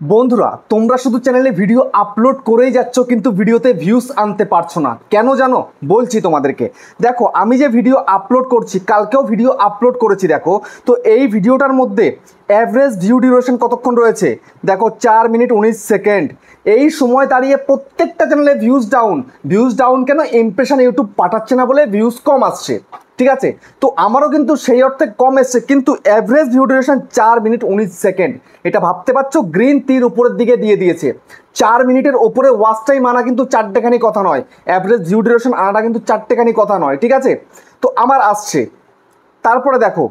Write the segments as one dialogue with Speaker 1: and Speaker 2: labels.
Speaker 1: বন্ধুরা তোমরা শুধু চ্যানেলে ভিডিও আপলোড করেই যাচ্ছ কিন্তু ভিডিওতে ভিউজ আনতে পারছো না কেন জানো বলছি তোমাদেরকে। দেখো আমি যে ভিডিও আপলোড করছি, কালকেও ভিডিও আপলোড করেছি, দেখো তো এই ভিডিওটার মধ্যে অ্যাভারেজ ভিউ ডিউরেশন কতক্ষণ রয়েছে দেখো 4 মিনিট 19 সেকেন্ড। এই সময় দাঁড়িয়ে প্রত্যেকটা চ্যানেলে ভিউজ ডাউন কেন? ইমপ্রেশন ইউটিউব পাঠাচ্ছে না বলে ভিউজ কম আসছে, ঠিক আছে। তো আমারও কিন্তু সেই অর্থে কম এসছে, কিন্তু average view duration 4 minute 19 second. এটা ভাবতে পারছো, গ্রিন তীর উপরের দিকে দিয়ে দিয়েছে। 4 মিনিটের ওপরে ওয়াচ টাইম আনা কিন্তু চারটেখানি কথা নয়, অ্যাভারেজ ভিউ ডিউরেশন আনাটা কিন্তু চারটেখানি কথা নয়, ঠিক আছে। তো আমার আসছে, তারপরে দেখো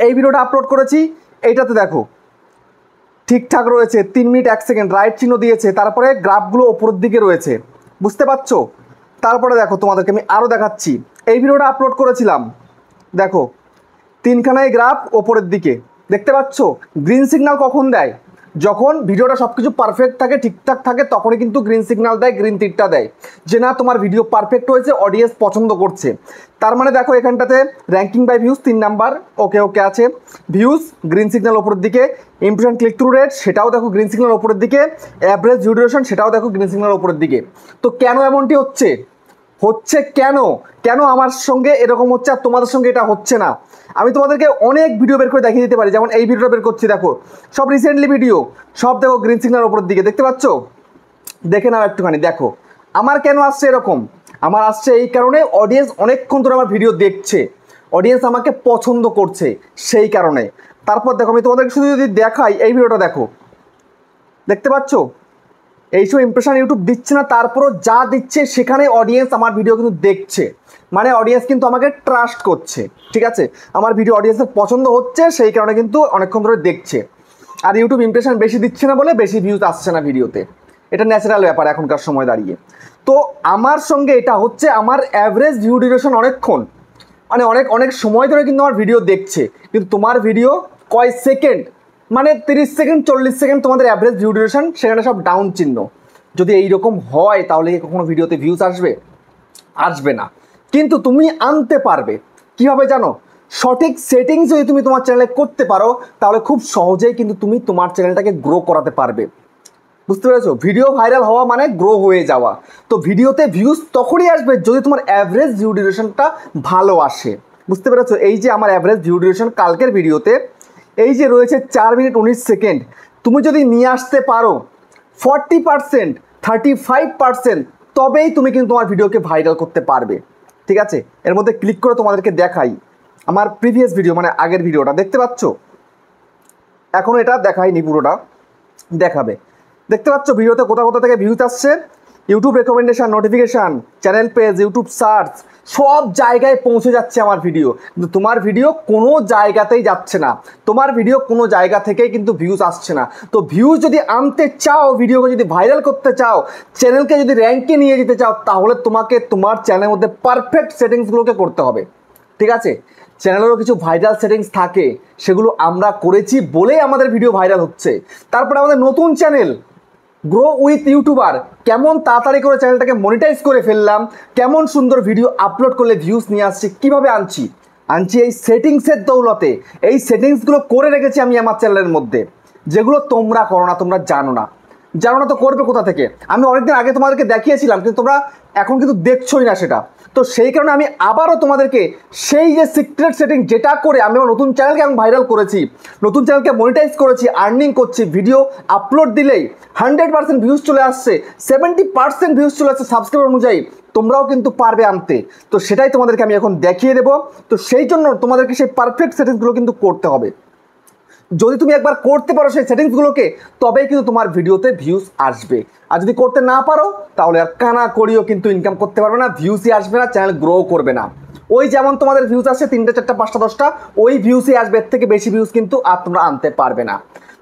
Speaker 1: এই ভিডিওটা আপলোড করেছি, এইটাতে দেখো ঠিকঠাক রয়েছে 3 মিনিট 1 সেকেন্ড, রাইট চিহ্ন দিয়েছে, তারপরে গ্রাফগুলো ওপরের দিকে রয়েছে, বুঝতে পারছো। তারপরে দেখো তোমাদেরকে আমি আরও দেখাচ্ছি, এই ভিডিওটা আপলোড করেছিলাম, দেখো 3খানায় গ্রাফ ওপরের দিকে, দেখতে পাচ্ছ। গ্রিন সিগন্যাল কখন দেয়? যখন ভিডিওটা সব কিছু পারফেক্ট থাকে, ঠিকঠাক থাকে, তখনই কিন্তু গ্রিন সিগন্যাল দেয়, গ্রিন তীরটা দেয় যে না তোমার ভিডিও পারফেক্ট হয়েছে, অডিয়েন্স পছন্দ করছে। তার মানে দেখো এখানটাতে র্যাঙ্কিং বাই ভিউজ 3 নাম্বার, ওকে ওকে আছে। ভিউজ গ্রিন সিগন্যাল ওপরের দিকে, ইমপ্রেশন ক্লিক থ্রু রেট সেটাও দেখো গ্রিন সিগন্যাল ওপরের দিকে, অ্যাভারেজ ভিউ ডিউরেশন সেটাও দেখো গ্রিন সিগন্যাল ওপরের দিকে। তো কেন এমনটি হচ্ছে কেন কেন আমার সঙ্গে এরকম হচ্ছে আর তোমাদের সঙ্গে এটা হচ্ছে না? আমি তোমাদেরকে অনেক ভিডিও বের করে দেখিয়ে দিতে পারি, যেমন এই ভিডিওটা বের করছি, দেখো সব রিসেন্টলি ভিডিও, সব দেখো গ্রিন সিগন্যাল ওপরের দিকে, দেখতে পাচ্ছ। দেখে নাও একটুখানি, দেখো আমার কেন আসছে এরকম। আমার আসছে এই কারণে, অডিয়েন্স অনেকক্ষণ ধরে আমার ভিডিও দেখছে, অডিয়েন্স আমাকে পছন্দ করছে সেই কারণে। তারপর দেখো আমি তোমাদেরকে শুধু যদি দেখাই, এই ভিডিওটা দেখো, দেখতে পাচ্ছ এইসব ইমপ্রেশন ইউটিউব দিচ্ছে না, তারপরও যা দিচ্ছে সেখানে অডিয়েন্স আমার ভিডিও কিন্তু দেখছে, মানে অডিয়েন্স কিন্তু আমাকে ট্রাস্ট করছে, ঠিক আছে। আমার ভিডিও অডিয়েন্সের পছন্দ হচ্ছে সেই কারণে কিন্তু অনেকক্ষণ ধরে দেখছে। আর ইউটিউব ইমপ্রেশন বেশি দিচ্ছে না বলে বেশি ভিউজ আসছে না ভিডিওতে, এটা ন্যাচারাল ব্যাপার এখনকার সময় দাঁড়িয়ে। তো আমার সঙ্গে এটা হচ্ছে, আমার অ্যাভারেজ ভিউ ডিউরেশন অনেকক্ষণ, মানে অনেক অনেক সময় ধরে কিন্তু আমার ভিডিও দেখছে, কিন্তু তোমার ভিডিও কয় সেকেন্ড, মানে 30 সেকেন্ড 40 সেকেন্ড তোমাদের অ্যাভারেজ ভিউ ডিউরেশন, সেখানে সব ডাউন চিহ্ন। যদি এইরকম হয় তাহলে কি কখনো ভিডিওতে ভিউজ আসবে? আসবে না। কিন্তু তুমি আনতে পারবে কীভাবে জানো? সঠিক সেটিংস যদি তুমি তোমার চ্যানেলে করতে পারো তাহলে খুব সহজেই কিন্তু তুমি তোমার চ্যানেলটাকে গ্রো করাতে পারবে, বুঝতে পেরেছো। ভিডিও ভাইরাল হওয়া মানে গ্রো হয়ে যাওয়া। তো ভিডিওতে ভিউজ তখনই আসবে যদি তোমার অ্যাভারেজ ভিউ ডিউরেশনটা ভালো আসে, বুঝতে পেরেছো। এই যে আমার অ্যাভারেজ ভিউ ডিউরেশন কালকের ভিডিওতে এই যে রয়েছে 4 মিনিট 19 সেকেন্ড, তুমি যদি নিয়ে আসতে পারো 40% 35%, তবেই তুমি কিন্তু তোমার ভিডিওকে ভাইরাল করতে পারবে, ঠিক আছে। এর মধ্যে ক্লিক করে তোমাদেরকে দেখাই আমার প্রিভিয়াস ভিডিও, মানে আগের ভিডিওটা, দেখতে পাচ্ছ। এখন এটা দেখাইনি, পুরোটা দেখাবে, দেখতে পাচ্ছ ভিডিওতে কোথা কোথা থেকে ভিউজ আসছে। YouTube recommendation, notification, channel page, YouTube search, সব জায়গায় পৌঁছে যাচ্ছে আমার ভিডিও, কিন্তু তোমার ভিডিও কোনো জায়গাতেই যাচ্ছে না, তোমার ভিডিও কোনো জায়গা থেকেই কিন্তু ভিউজ আসছে না। তো ভিউজ যদি আনতে চাও, ভিডিওকে যদি ভাইরাল করতে চাও, চ্যানেলকে যদি র্যাঙ্কে নিয়ে যেতে চাও, তাহলে তোমাকে তোমার চ্যানেলের মধ্যে পারফেক্ট সেটিংসগুলোকে করতে হবে, ঠিক আছে। চ্যানেলেরও কিছু ভাইরাল সেটিংস থাকে, সেগুলো আমরা করেছি বলেই আমাদের ভিডিও ভাইরাল হচ্ছে। তারপরে আমাদের নতুন চ্যানেল গ্রো উইথ ইউটিউবার, কেমন তাড়াতাড়ি করে চ্যানেলটাকে মনিটাইজ করে ফেললাম, কেমন সুন্দর ভিডিও আপলোড করলে ভিউজ নিয়ে আসছি, কীভাবে আনছি এই সেটিংসের দৌলতে। এই সেটিংসগুলো করে রেখেছি আমি আমার চ্যানেলের মধ্যে, যেগুলো তোমরা করো না, তোমরা জানো না তো করবে কোথা থেকে? আমি অনেকদিন আগে তোমাদেরকে দেখিয়েছিলাম, কিন্তু তোমরা এখন কিন্তু দেখছোই না সেটা। তো সেই কারণে আমি আবারও তোমাদেরকে সেই যে সিক্রেট সেটিং যেটা করে আমি আমার নতুন চ্যানেলকে আমি ভাইরাল করেছি, নতুন চ্যানেলকে মনিটাইজ করেছি, আর্নিং করছি, ভিডিও আপলোড দিলেই 100% ভিউজ চলে আসছে, 70% ভিউজ চলে আসছে সাবস্ক্রাইবার অনুযায়ী, তোমরাও কিন্তু পারবে আনতে। তো সেটাই তোমাদেরকে আমি এখন দেখিয়ে দেবো। তো সেই জন্য তোমাদেরকে সেই পারফেক্ট সেটিংসগুলো কিন্তু করতে হবে। যদি তুমি একবার করতে পারো সেই সেটিংসগুলোকে, তবেই কিন্তু তোমার ভিডিওতে ভিউজ আসবে। আর যদি করতে না পারো তাহলে আর কানা করিও কিন্তু ইনকাম করতে পারবে না, ভিউসই আসবে না, চ্যানেল গ্রো করবে না। ওই যেমন তোমাদের ভিউজ আসছে 3টা 4টা 5টা 10টা, ওই ভিউসই আসবে, এর থেকে বেশি ভিউজ কিন্তু আর তোমরা আনতে পারবে না।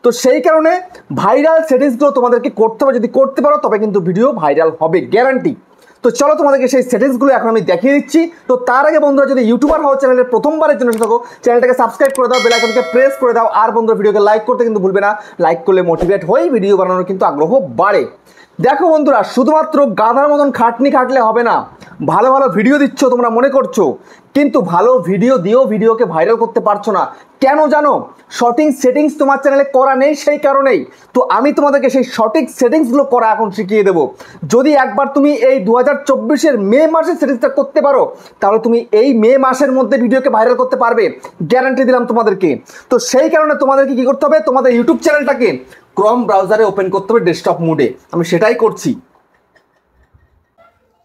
Speaker 1: তো সেই কারণে ভাইরাল সেটিংসগুলো তোমাদেরকে করতে হবে, যদি করতে পারো তবে কিন্তু ভিডিও ভাইরাল হবে, গ্যারান্টি। তো চলো তোমাদেরকে সেই সেটিংসগুলো এখন আমি দেখিয়ে দিচ্ছি। তো তার আগে বন্ধুরা, যদি ইউটিউবার হও, চ্যানেলের প্রথমবারের জন্য থাকো, চ্যানেলটাকে সাবস্ক্রাইব করে দাও, বেল আইকনকে প্রেস করে দাও, আর বন্ধুরা ভিডিওকে লাইক করতে কিন্তু ভুলবে না। লাইক করলে মোটিভেট হয়ে ভিডিও বানানোর কিন্তু আগ্রহ বাড়ে। দেখো বন্ধুরা, শুধুমাত্র গাধার মতন খাটনি খাটলে হবে না, ভালো ভালো ভিডিও দিচ্ছ তোমরা মনে করছো, কিন্তু ভালো ভিডিও দিয়েও ভিডিওকে ভাইরাল করতে পারছো না। কেন জানো? সঠিক সেটিংস তোমার চ্যানেলে করা নেই, সেই কারণেই। তো আমি তোমাদেরকে সেই সঠিক সেটিংসগুলো করা এখন শিখিয়ে দেবো। যদি একবার তুমি এই 2024-এর মে মাসের সেটিংসটা করতে পারো, তাহলে তুমি এই মে মাসের মধ্যে ভিডিওকে ভাইরাল করতে পারবে, গ্যারান্টি দিলাম তোমাদেরকে। তো সেই কারণে তোমাদেরকে কি করতে হবে, তোমাদের ইউটিউব চ্যানেলটাকে ক্রোম ব্রাউজারে ওপেন করতে হবে ডেস্কটপ মোডে। আমি সেটাই করছি।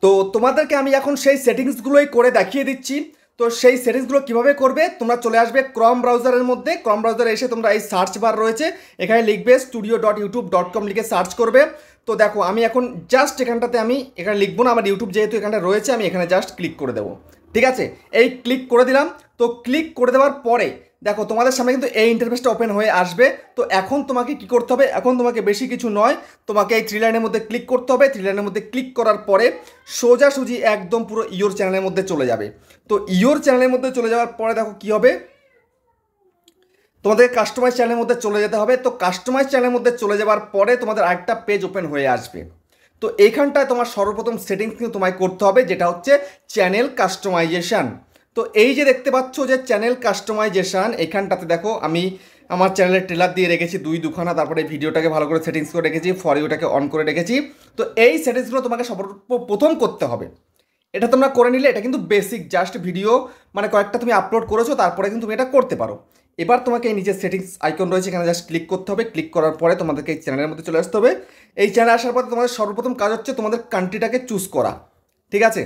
Speaker 1: তো তোমাদেরকে আমি এখন সেই সেটিংসগুলোই করে দেখিয়ে দিচ্ছি। তো সেই সেটিংসগুলো কীভাবে করবে, তোমরা চলে আসবে ক্রোম ব্রাউজারের মধ্যে। ক্রোম ব্রাউজারে এসে তোমরা এই সার্চ বার রয়েছে, এখানে লিখবে studio.youtube.com লিখে সার্চ করবে। তো দেখো আমি এখন জাস্ট এখানটাতে আমি এখানে লিখবো না, আমার ইউটিউব যেহেতু এখানটা রয়েছে, আমি এখানে জাস্ট ক্লিক করে দেবো। ঠিক আছে, এই ক্লিক করে দিলাম। তো ক্লিক করে দেওয়ার পরে দেখো তোমাদের সামনে কিন্তু এই ইন্টারফেসটা ওপেন হয়ে আসবে। তো এখন তোমাকে কি করতে হবে, এখন তোমাকে বেশি কিছু নয়, তোমাকে এই থ্রি লাইনের মধ্যে ক্লিক করতে হবে। থ্রি লাইনের মধ্যে ক্লিক করার পরে সোজাসুজি একদম পুরো ইয়োর চ্যানেলের মধ্যে চলে যাবে। তো ইয়োর চ্যানেলের মধ্যে চলে যাওয়ার পরে দেখো কি হবে, তোমাদের কাস্টমাইজ চ্যানেলের মধ্যে চলে যেতে হবে। তো কাস্টমাইজ চ্যানেলের মধ্যে চলে যাওয়ার পরে তোমাদের আরেকটা পেজ ওপেন হয়ে আসবে। তো এইখানটায় তোমার সর্বপ্রথম সেটিংস কিন্তু তোমায় করতে হবে, যেটা হচ্ছে চ্যানেল কাস্টমাইজেশন। তো এই যে দেখতে পাচ্ছ যে চ্যানেল কাস্টমাইজেশন, এখানটাতে দেখো আমি আমার চ্যানেলের ট্রেলার দিয়ে রেখেছি দুখানা, তারপরে ভিডিওটাকে ভালো করে সেটিংস করে রেখেছি, ফর ইউটাকে অন করে রেখেছি। তো এই সেটিংসগুলো তোমাকে সর্বপ্রথম করতে হবে। এটা তোমরা করে নিলে, এটা কিন্তু বেসিক জাস্ট ভিডিও, মানে কয়েকটা তুমি আপলোড করেছো তারপরে কিন্তু তুমি এটা করতে পারো। এবার তোমাকে এই নিচের সেটিংস আইকন রয়েছে, এখানে জাস্ট ক্লিক করতে হবে। ক্লিক করার পরে তোমাদেরকে এই চ্যানেলের মধ্যে চলে আসতে হবে। এই চ্যানেলে আসার পরে তোমাদের সর্বপ্রথম কাজ হচ্ছে তোমাদের কান্ট্রিটাকে চুজ করা। ঠিক আছে,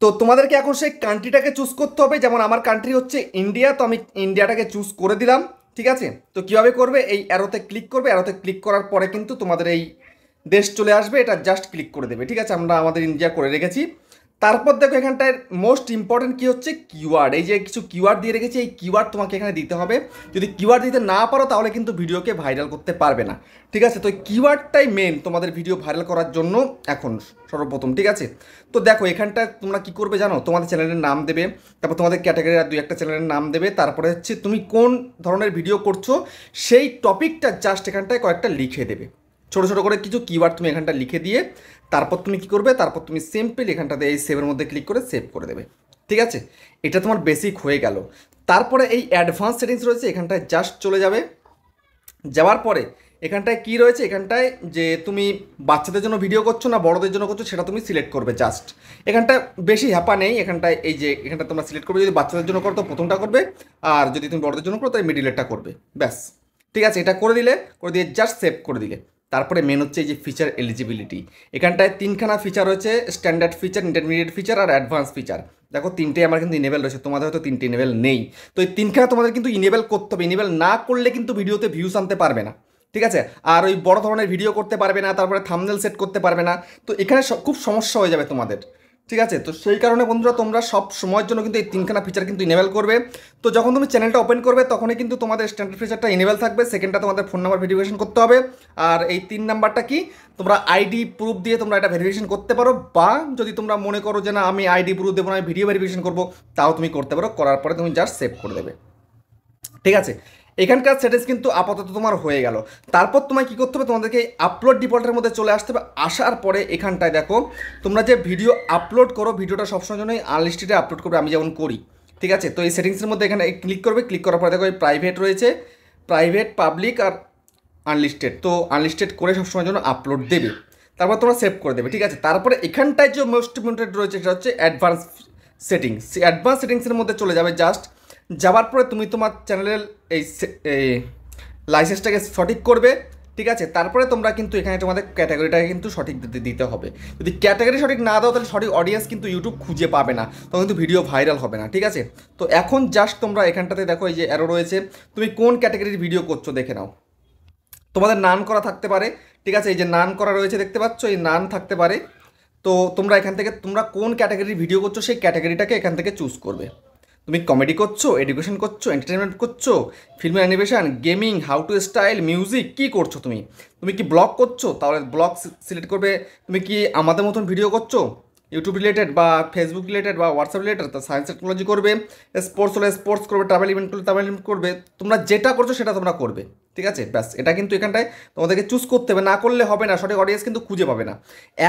Speaker 1: তো তোমাদেরকে এখন সেই কান্ট্রিটাকে চুজ করতে হবে। যেমন আমার কান্ট্রি হচ্ছে ইন্ডিয়া, তো আমি ইন্ডিয়াটাকে চুজ করে দিলাম। ঠিক আছে, তো কীভাবে করবে, এই অ্যারোতে ক্লিক করবে। অ্যারোতে ক্লিক করার পরে কিন্তু তোমাদের এই দেশ চলে আসবে, এটা জাস্ট ক্লিক করে দেবে। ঠিক আছে, আমরা আমাদের ইন্ডিয়া করে রেখেছি। তারপর দেখো এখানটায় মোস্ট ইম্পর্টেন্ট কী হচ্ছে, কিওয়ার্ড। এই যে কিছু কিওয়ার্ড দিয়ে রেখেছি, এই কিওয়ার্ড তোমাকে এখানে দিতে হবে। যদি কিওয়ার্ড দিতে না পারো তাহলে কিন্তু ভিডিওকে ভাইরাল করতে পারবে না। ঠিক আছে, তো কিওয়ার্ডটাই মেন তোমাদের ভিডিও ভাইরাল করার জন্য এখন সর্বপ্রথম। ঠিক আছে, তো দেখো এখানটায় তোমরা কী করবে জানো, তোমাদের চ্যানেলের নাম দেবে, তারপর তোমাদের ক্যাটাগরি আর 2-1টা চ্যানেলের নাম দেবে। তারপরে হচ্ছে তুমি কোন ধরনের ভিডিও করছো সেই টপিকটা জাস্ট এখানটায় কয়েকটা লিখে দেবে, ছোটো ছোটো করে কিছু কিওয়ার্ড তুমি এখানটা লিখে দিয়ে তারপর তুমি কী করবে, তারপর তুমি সিম্পল এখানটাতে এই সেভের মধ্যে ক্লিক করে সেভ করে দেবে। ঠিক আছে, এটা তোমার বেসিক হয়ে গেল। তারপরে এই অ্যাডভান্স সেটিংস রয়েছে, এখানটায় জাস্ট চলে যাবে। যাওয়ার পরে এখানটায় কি রয়েছে, এখানটায় যে তুমি বাচ্চাদের জন্য ভিডিও করছো না বড়দের জন্য করছো সেটা তুমি সিলেক্ট করবে। জাস্ট এখানটায় বেশি হ্যাপা নেই, এখানটায় এই যে এখানটা তোমরা সিলেক্ট করবে। যদি বাচ্চাদের জন্য করো তো প্রথমটা করবে, আর যদি তুমি বড়দের জন্য করো তাহলে মিডিলেরটা করবে, ব্যাস। ঠিক আছে, এটা করে দিয়ে জাস্ট সেভ করে দিলে। তারপরে মেন হচ্ছে এই যে ফিচার এলিজিবিলিটি, এখানটায় 3খানা ফিচার রয়েছে, স্ট্যান্ডার্ড ফিচার, ইন্টারমিডিয়েট ফিচার আর অ্যাডভান্স ফিচার। দেখো 3টে আমার কিন্তু ইনেবেল রয়েছে, তোমাদের হয়তো 3টে ইনেবেল নেই। তো এই 3খানা তোমাদের কিন্তু ইনেবেল করতে হবে। ইনেবেল না করলে কিন্তু ভিডিওতে ভিউস আনতে পারবে না। ঠিক আছে, আর ওই বড় ধরনের ভিডিও করতে পারবে না, তারপরে থাম্বনেল সেট করতে পারবে না। তো এখানে খুব সমস্যা হয়ে যাবে তোমাদের। ঠিক আছে, তো সেই কারণে বন্ধুরা তোমরা সব সময়ের জন্য কিন্তু এই 3খানা ফিচার কিন্তু ইনেবেল করবে। তো যখন তুমি চ্যানেলটা ওপেন করবে তখনই কিন্তু তোমাদের স্ট্যান্ডার্ড ফিচারটা ইনেবেল থাকবে। সেকেন্ডটা তোমাদের ফোন নাম্বার ভেরিফিকেশন করতে হবে। আর এই 3 নাম্বারটা কি, তোমরা আইডি প্রুফ দিয়ে তোমরা এটা ভেরিফিকেশন করতে পারো, বা যদি তোমরা মনে করো যে না আমি আইডি প্রুফ দেবো না, আমি ভিডিও ভেরিফিকেশন করবো, তাও তুমি করতে পারো। করার পরে তুমি জাস্ট সেভ করে দেবে। ঠিক আছে, এখানকার সেটিংস কিন্তু আপাতত তোমার হয়ে গেল। তারপর তোমায় কী করতে হবে, তোমাদেরকে আপলোড ডিফল্টের মধ্যে চলে আসতে হবে। আসার পরে এখানটায় দেখো তোমরা যে ভিডিও আপলোড করো, ভিডিওটা সবসময় জন্যই আনলিস্টেডে আপলোড করবে, আমি যেমন করি। ঠিক আছে, তো এই সেটিংসের মধ্যে এখানে ক্লিক করবে। ক্লিক করার পরে দেখো এই প্রাইভেট রয়েছে, প্রাইভেট, পাবলিক আর আনলিস্টেড। তো আনলিস্টেড করে সবসময় জন্য আপলোড দেবে, তারপর তোমরা সেভ করে দেবে। ঠিক আছে, তারপরে এখানটায় যে মোস্ট ইম্পর্টেন্ট রয়েছে সেটা হচ্ছে অ্যাডভান্স সেটিংস। অ্যাডভান্স সেটিংসের মধ্যে চলে যাবে। জাস্ট যাওয়ার পরে তুমি তোমার চ্যানেলের এই লাইসেন্সটাকে সঠিক করবে। ঠিক আছে, তারপরে তোমরা কিন্তু এখানে তোমাদের ক্যাটাগরিটাকে কিন্তু সঠিক দিতে হবে। যদি ক্যাটাগরি সঠিক না দাও তাহলে সঠিক অডিয়েন্স কিন্তু ইউটিউব খুঁজে পাবে না, তখন কিন্তু ভিডিও ভাইরাল হবে না। ঠিক আছে, তো এখন জাস্ট তোমরা এখানটাতে দেখো এই যে অ্যারো রয়েছে, তুমি কোন ক্যাটাগরির ভিডিও করছো দেখে নাও। তোমাদের নান করা থাকতে পারে। ঠিক আছে, এই যে নান করা রয়েছে দেখতে পাচ্ছ, এই নান থাকতে পারে। তো তোমরা এখান থেকে তোমরা কোন ক্যাটাগরির ভিডিও করছো সেই ক্যাটাগরিটাকে এখান থেকে চুজ করবে। তুমি কমেডি করছো, এডুকেশন করছো, এন্টারটেনমেন্ট করছো, film animation, gaming, how to style, music, কী করছো তুমি কি ব্লগ করছো, তাহলে ব্লগ সিলেক্ট করবে। তুমি কি আমাদের মতন ভিডিও করছো, ইউটিউব রিলেটেড বা ফেসবুক রিলেটেড বা হোয়াটসঅ্যাপ রিলেটেড, তো সায়েন্স টেকনোলজি করবে, স্পোর্টস হলে স্পোর্টস করবে, ট্রাভেল ইভেন্ট করলে ট্রাভেল ইভেন্ট করবে। তোমরা যেটা করছো সেটা তোমরা করবে, ঠিক আছে? ব্যাস, এটা কিন্তু এখানটায় তোমাদেরকে চুজ করতে হবে, না করলে হবে না, সঠিক অডিয়েন্স কিন্তু খুঁজে পাবে না।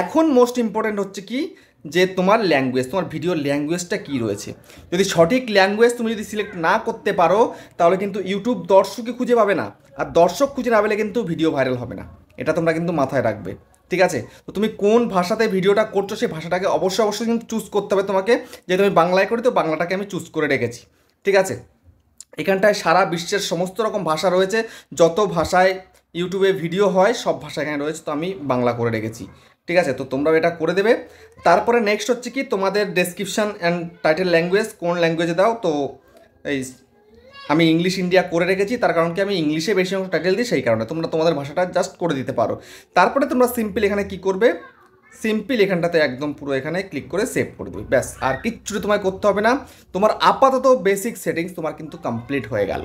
Speaker 1: এখন মোস্ট ইম্পর্ট্যান্ট হচ্ছে কি, যে তোমার ল্যাঙ্গুয়েজ, তোমার ভিডিওর ল্যাঙ্গুয়েজটা কী রয়েছে। যদি সঠিক ল্যাঙ্গুয়েজ তুমি যদি সিলেক্ট না করতে পারো, তাহলে কিন্তু ইউটিউব দর্শকই খুঁজে পাবে না, আর দর্শক খুঁজে না পেলে কিন্তু ভিডিও ভাইরাল হবে না। এটা তোমরা কিন্তু মাথায় রাখবে, ঠিক আছে? তো তুমি কোন ভাষাতে ভিডিওটা করছো সেই ভাষাটাকে অবশ্যই কিন্তু চুজ করতে হবে তোমাকে। যেহেতু আমি বাংলায় করি, তো বাংলাটাকে আমি চুজ করে রেখেছি, ঠিক আছে? এখানটায় সারা বিশ্বের সমস্ত রকম ভাষা রয়েছে, যত ভাষায় ইউটিউবে ভিডিও হয় সব ভাষা এখানে রয়েছে, তো আমি বাংলা করে রেখেছি, ঠিক আছে? তো তোমরাও এটা করে দেবে। তারপরে নেক্সট হচ্ছে কি, তোমাদের ডেসক্রিপশান অ্যান্ড টাইটেল ল্যাঙ্গুয়েজ কোন ল্যাঙ্গুয়েজে দাও। তো এই আমি ইংলিশ ইন্ডিয়া করে রেখেছি, তার কারণ কি আমি ইংলিশে বেশি অংশ টাইটেল দিই, সেই কারণে তোমরা তোমাদের ভাষাটা জাস্ট করে দিতে পারো। তারপরে তোমরা সিম্পল এখানে কি করবে, সিম্পল এখানটাতে একদম পুরো এখানে ক্লিক করে সেভ করে দেবে, ব্যাস। আর কিচ্ছু তোমায় করতে হবে না, তোমার আপাতত বেসিক সেটিংস তোমার কিন্তু কমপ্লিট হয়ে গেল,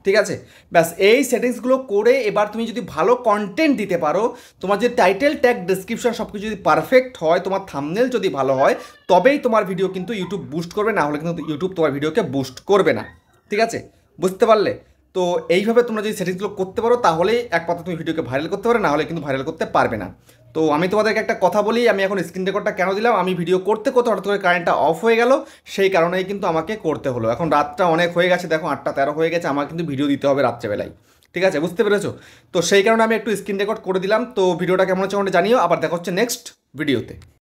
Speaker 1: ঠিক আছে? ব্যাস, এই সেটিংসগুলো করে এবার তুমি যদি ভালো কন্টেন্ট দিতে পারো, তোমার যে টাইটেল ট্যাগ ডেসক্রিপশন সব কিছু যদি পারফেক্ট হয়, তোমার থাম্বনেল যদি ভালো হয়, তবেই তোমার ভিডিও কিন্তু ইউটিউব বুস্ট করবে, না হলে কিন্তু ইউটিউব তোমার ভিডিওকে বুস্ট করবে না, ঠিক আছে? বুঝতে পারলে? তো এইভাবে তোমরা যদি সেটিংসগুলো করতে পারো, তাহলেই একমাত্র তুমি ভিডিওকে ভাইরাল করতে পারো, না হলে কিন্তু ভাইরাল করতে পারবে না। তো আমি তোমাদেরকে একটা কথা বলি, আমি এখন স্ক্রিন রেকর্ডটা কেন দিলাম, আমি ভিডিও করতে করতে হঠাৎ করে কারেন্টটা অফ হয়ে গেল, সেই কারণেই কিন্তু আমাকে করতে হলো। এখন রাতটা অনেক হয়ে গেছে, দেখো 8:13 হয়ে গেছে, আমার কিন্তু ভিডিও দিতে হবে রাত্রেবেলায়, ঠিক আছে? বুঝতে পেরেছো? তো সেই কারণে আমি একটু স্ক্রিন রেকর্ড করে দিলাম। তো ভিডিওটা কেমন হচ্ছে আমাকে জানিও, আবার দেখা হচ্ছে নেক্সট ভিডিওতে।